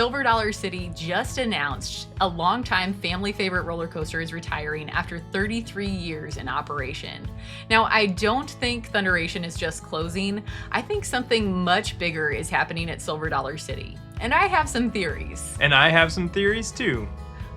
Silver Dollar City just announced a longtime family favorite roller coaster is retiring after 33 years in operation. Now, I don't think ThuNderation is just closing. I think something much bigger is happening at Silver Dollar City. And I have some theories. And I have some theories too.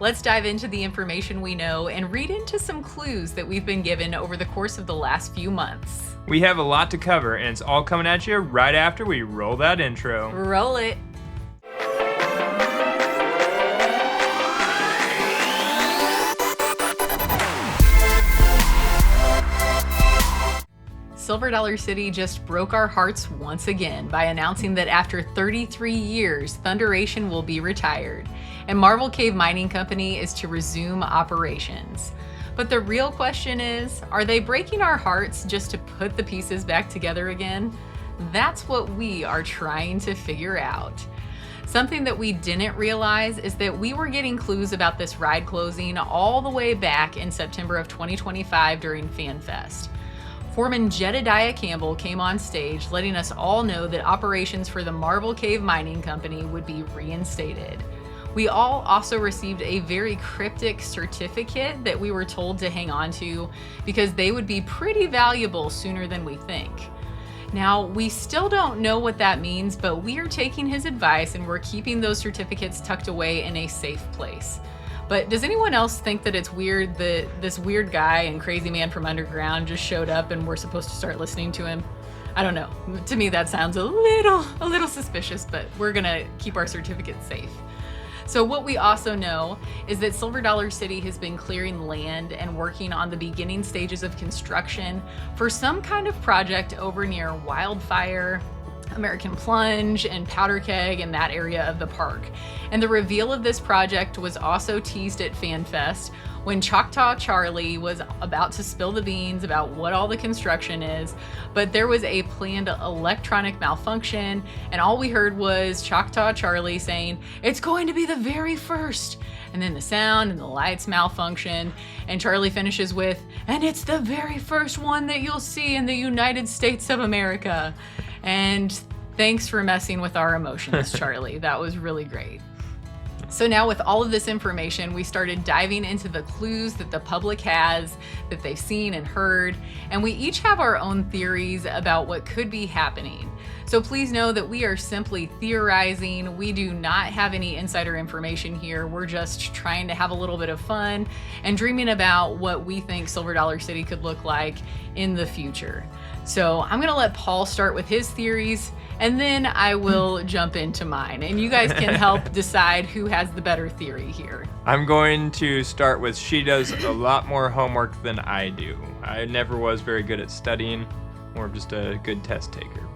Let's dive into the information we know and read into some clues that we've been given over the course of the last few months. We have a lot to cover, and it's all coming at you right after we roll that intro. Roll it. Silver Dollar City just broke our hearts once again by announcing that after 33 years, ThuNderation will be retired, and Marvel Cave Mining Company is to resume operations. But the real question is, are they breaking our hearts just to put the pieces back together again? That's what we are trying to figure out. Something that we didn't realize is that we were getting clues about this ride closing all the way back in September of 2025 during FanFest. Foreman Jedediah Campbell came on stage letting us all know that operations for the Marvel Cave Mining Company would be reinstated. We all also received a very cryptic certificate that we were told to hang on to because they would be pretty valuable sooner than we think. Now, we still don't know what that means, but we are taking his advice and we're keeping those certificates tucked away in a safe place. But does anyone else think that it's weird that this weird guy and crazy man from underground just showed up and we're supposed to start listening to him? I don't know. To me, that sounds a little suspicious, but we're gonna keep our certificates safe. So what we also know is that Silver Dollar City has been clearing land and working on the beginning stages of construction for some kind of project over near Wildfire, American Plunge, and Powder Keg in that area of the park. And the reveal of this project was also teased at FanFest when Choctaw Charlie was about to spill the beans about what all the construction is, but there was a planned electronic malfunction, and all we heard was Choctaw Charlie saying, "It's going to be the very first." And then the sound and the lights malfunction, and Charlie finishes with, "And it's the very first one that you'll see in the United States of America." And thanks for messing with our emotions, Charlie. That was really great. So now with all of this information, we started diving into the clues that the public has, that they've seen and heard, and we each have our own theories about what could be happening. So please know that we are simply theorizing. We do not have any insider information here. We're just trying to have a little bit of fun and dreaming about what we think Silver Dollar City could look like in the future. So I'm gonna let Paul start with his theories, and then I will jump into mine. And you guys can help decide who has the better theory here. I'm going to start with she does a lot more homework than I do. I never was very good at studying, or just a good test taker.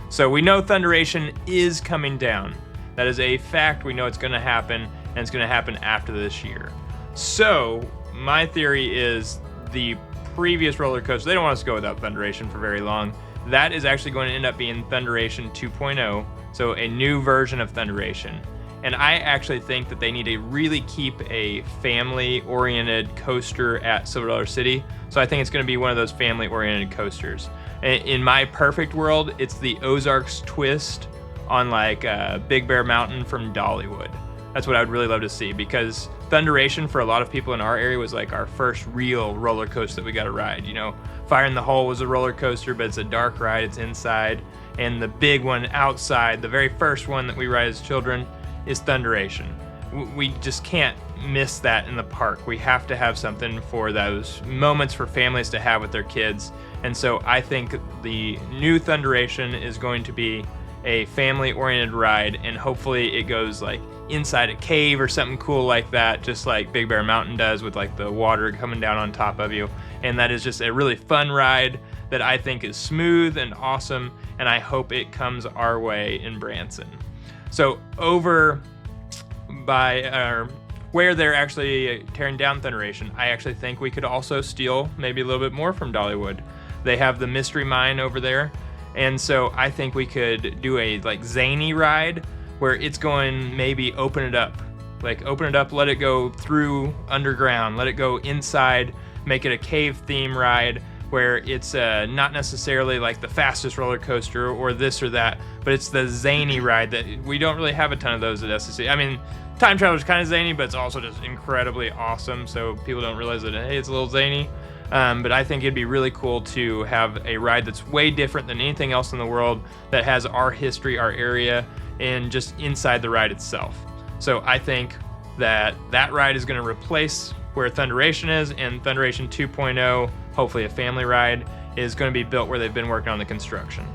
So we know ThuNderation is coming down. That is a fact. We know it's gonna happen, and it's gonna happen after this year. So my theory is the previous roller coaster, they don't want us to go without ThuNderation for very long. That is actually going to end up being ThuNderation 2.0, so a new version of ThuNderation. And I actually think that they need to really keep a family-oriented coaster at Silver Dollar City. So I think it's going to be one of those family-oriented coasters. In my perfect world, it's the Ozark's twist on like Big Bear Mountain from Dollywood. That's what I would really love to see, because ThuNderation for a lot of people in our area was like our first real roller coaster that we got to ride. You know, Fire in the Hole was a roller coaster, but it's a dark ride, it's inside. And the big one outside, the very first one that we ride as children, is ThuNderation. We just can't miss that in the park. We have to have something for those moments for families to have with their kids. And so I think the new ThuNderation is going to be a family-oriented ride, and hopefully it goes like inside a cave or something cool like that, just like Big Bear Mountain does with like the water coming down on top of you. And that is just a really fun ride that I think is smooth and awesome, and I hope it comes our way in Branson. So over by where they're actually tearing down ThuNderation, I actually think we could also steal maybe a little bit more from Dollywood. They have the Mystery Mine over there, and so I think we could do a like zany ride where it's going, maybe open it up, let it go through underground, let it go inside, make it a cave theme ride where it's not necessarily like the fastest roller coaster or this or that, but it's the zany ride that we don't really have a ton of those at SCC. I mean, Time Traveler is kind of zany, but it's also just incredibly awesome, so people don't realize that, hey, it's a little zany. But I think it'd be really cool to have a ride that's way different than anything else in the world, that has our history, our area, and just inside the ride itself. So I think that ride is going to replace where ThuNderation is, and ThuNderation 2.0, hopefully a family ride, is going to be built where they've been working on the construction.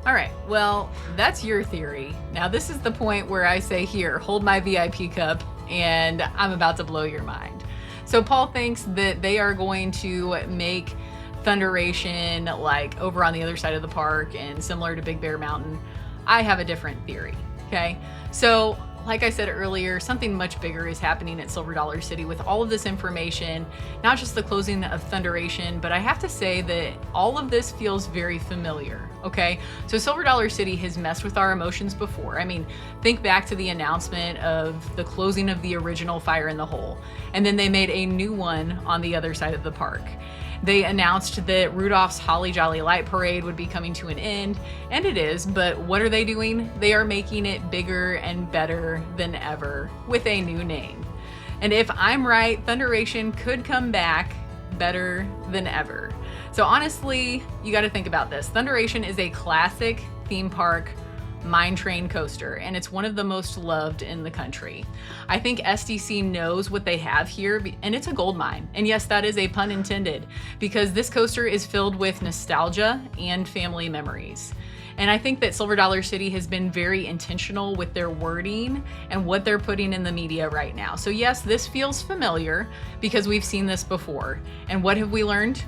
All right, well, that's your theory. Now, this is the point where I say, here, hold my VIP cup, and I'm about to blow your mind. So Paul thinks that they are going to make ThuNderation like over on the other side of the park and similar to Big Bear Mountain. I have a different theory, okay? So, like I said earlier, something much bigger is happening at Silver Dollar City with all of this information, not just the closing of ThuNderation, but I have to say that all of this feels very familiar, okay? So Silver Dollar City has messed with our emotions before. I mean, think back to the announcement of the closing of the original Fire in the Hole, and then they made a new one on the other side of the park. They announced that Rudolph's Holly Jolly Light Parade would be coming to an end, and it is, but what are they doing? They are making it bigger and better than ever with a new name. And if I'm right, ThuNderation could come back better than ever. So honestly, you got to think about this. ThuNderation is a classic theme park mine train coaster, and it's one of the most loved in the country. I think SDC knows what they have here, and it's a gold mine. And yes, that is a pun intended, because this coaster is filled with nostalgia and family memories. And I think that Silver Dollar City has been very intentional with their wording and what they're putting in the media right now. So yes, this feels familiar because we've seen this before. And what have we learned?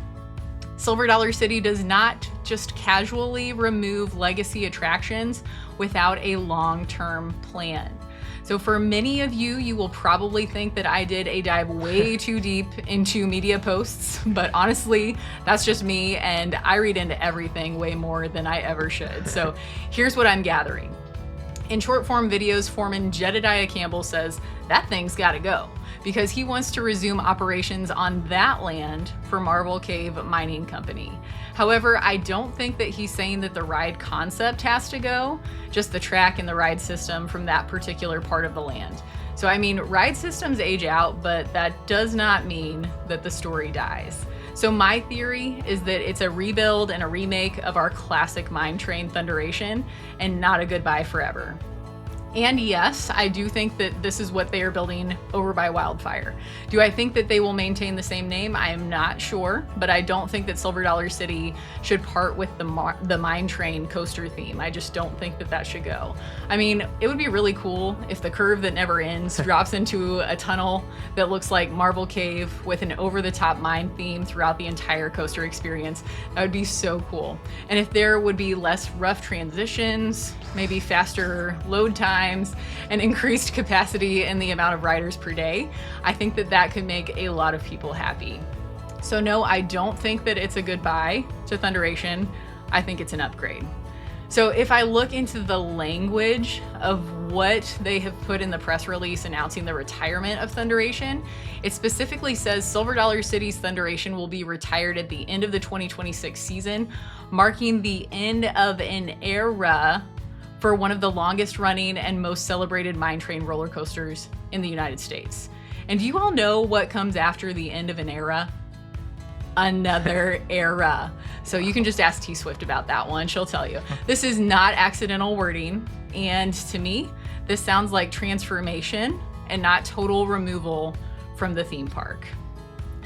Silver Dollar City does not just casually remove legacy attractions without a long-term plan. So for many of you, you will probably think that I did a dive way too deep into media posts, but honestly, that's just me, and I read into everything way more than I ever should. So here's what I'm gathering. In short form videos, Foreman Jedediah Campbell says that thing's gotta go because he wants to resume operations on that land for Marble Cave Mining Company. However, I don't think that he's saying that the ride concept has to go, just the track and the ride system from that particular part of the land. So I mean, ride systems age out, but that does not mean that the story dies. So my theory is that it's a rebuild and a remake of our classic mine train ThuNderation and not a goodbye forever. And yes, I do think that this is what they are building over by Wildfire. Do I think that they will maintain the same name? I am not sure, but I don't think that Silver Dollar City should part with the mine train coaster theme. I just don't think that that should go. I mean, it would be really cool if the curve that never ends drops into a tunnel that looks like Marble Cave with an over-the-top mine theme throughout the entire coaster experience. That would be so cool. And if there would be less rough transitions, maybe faster load times, and increased capacity in the amount of riders per day, I think that that could make a lot of people happy. So no, I don't think that it's a goodbye to ThuNderation. I think it's an upgrade. So if I look into the language of what they have put in the press release announcing the retirement of ThuNderation, it specifically says Silver Dollar City's ThuNderation will be retired at the end of the 2026 season, marking the end of an era for one of the longest running and most celebrated mine train roller coasters in the United States. And do you all know what comes after the end of an era? Another era. So you can just ask T Swift about that one. She'll tell you. This is not accidental wording. And to me, this sounds like transformation and not total removal from the theme park.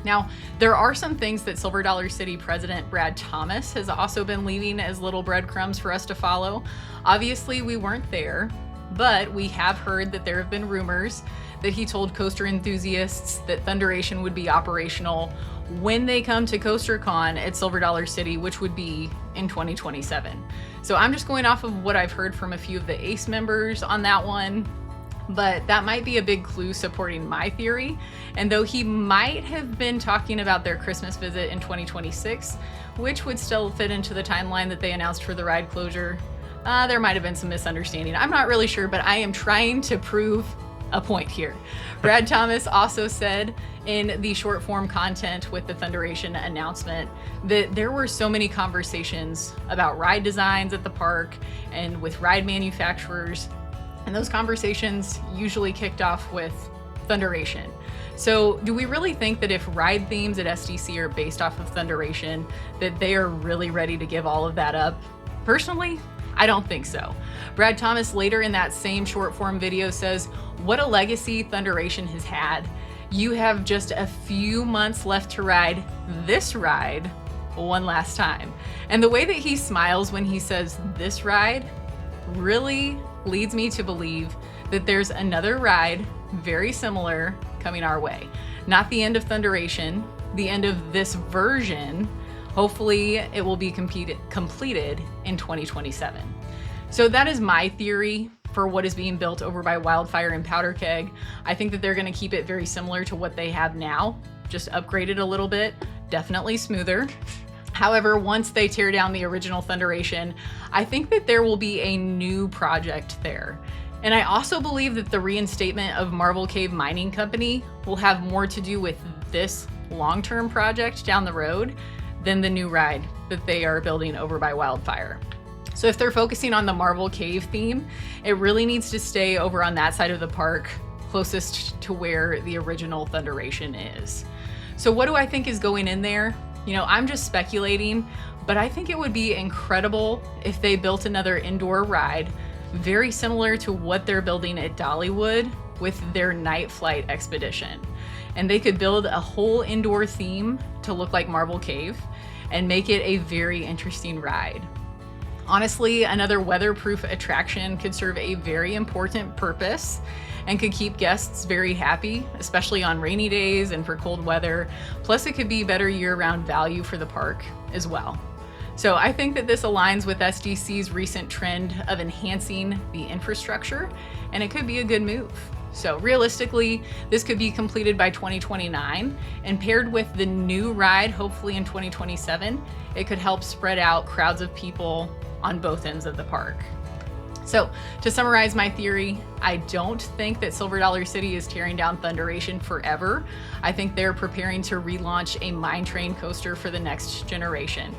Now, there are some things that Silver Dollar City President Brad Thomas has also been leaving as little breadcrumbs for us to follow. Obviously, we weren't there, but we have heard that there have been rumors that he told coaster enthusiasts that ThuNderation would be operational when they come to CoasterCon at Silver Dollar City, which would be in 2027. So I'm just going off of what I've heard from a few of the ACE members on that one. But that might be a big clue supporting my theory. And though he might have been talking about their Christmas visit in 2026, which would still fit into the timeline that they announced for the ride closure, there might have been some misunderstanding. I'm not really sure, but I am trying to prove a point here. Brad Thomas also said in the short form content with the ThuNderation announcement that there were so many conversations about ride designs at the park and with ride manufacturers, and those conversations usually kicked off with ThuNderation. So do we really think that if ride themes at SDC are based off of ThuNderation, that they are really ready to give all of that up? Personally, I don't think so. Brad Thomas later in that same short form video says, "What a legacy ThuNderation has had. You have just a few months left to ride this ride one last time." And the way that he smiles when he says this ride really leads me to believe that there's another ride very similar coming our way. Not the end of ThuNderation, the end of this version. Hopefully it will be completed in 2027. So that is my theory for what is being built over by Wildfire and Powder Keg. I think that they're going to keep it very similar to what they have now, just upgraded a little bit, definitely smoother. However, once they tear down the original ThuNderation, I think that there will be a new project there. And I also believe that the reinstatement of Marvel Cave Mining Company will have more to do with this long-term project down the road than the new ride that they are building over by Wildfire. So if they're focusing on the Marvel Cave theme, it really needs to stay over on that side of the park, closest to where the original ThuNderation is. So what do I think is going in there? You know, I'm just speculating, but I think it would be incredible if they built another indoor ride very similar to what they're building at Dollywood with their Night Flight expedition. And they could build a whole indoor theme to look like Marvel Cave and make it a very interesting ride. Honestly, another weatherproof attraction could serve a very important purpose and could keep guests very happy, especially on rainy days and for cold weather. Plus, it could be better year-round value for the park as well. So I think that this aligns with SDC's recent trend of enhancing the infrastructure, and it could be a good move. So realistically, this could be completed by 2029, and paired with the new ride, hopefully in 2027, it could help spread out crowds of people on both ends of the park. So to summarize my theory, I don't think that Silver Dollar City is tearing down ThuNderation forever. I think they're preparing to relaunch a mine train coaster for the next generation.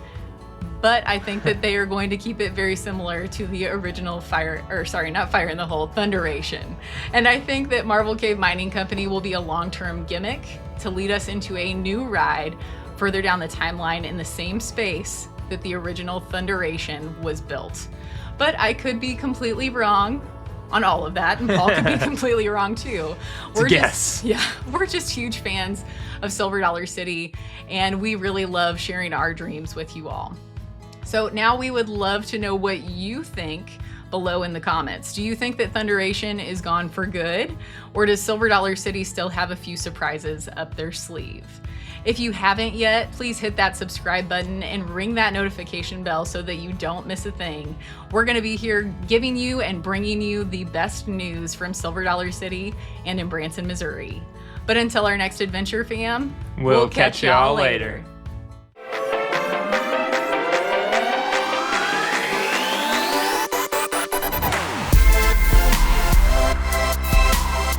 But I think that they are going to keep it very similar to the original Fire in the Hole, ThuNderation. And I think that Marvel Cave Mining Company will be a long-term gimmick to lead us into a new ride further down the timeline in the same space that the original ThuNderation was built. But I could be completely wrong on all of that, and Paul could be completely wrong too. We're just huge fans of Silver Dollar City, and we really love sharing our dreams with you all. So now we would love to know what you think below in the comments. Do you think that ThuNderation is gone for good, or does Silver Dollar City still have a few surprises up their sleeve? If you haven't yet, please hit that subscribe button and ring that notification bell so that you don't miss a thing. We're gonna be here giving you and bringing you the best news from Silver Dollar City and in Branson, Missouri. But until our next adventure, fam, we'll catch y'all later.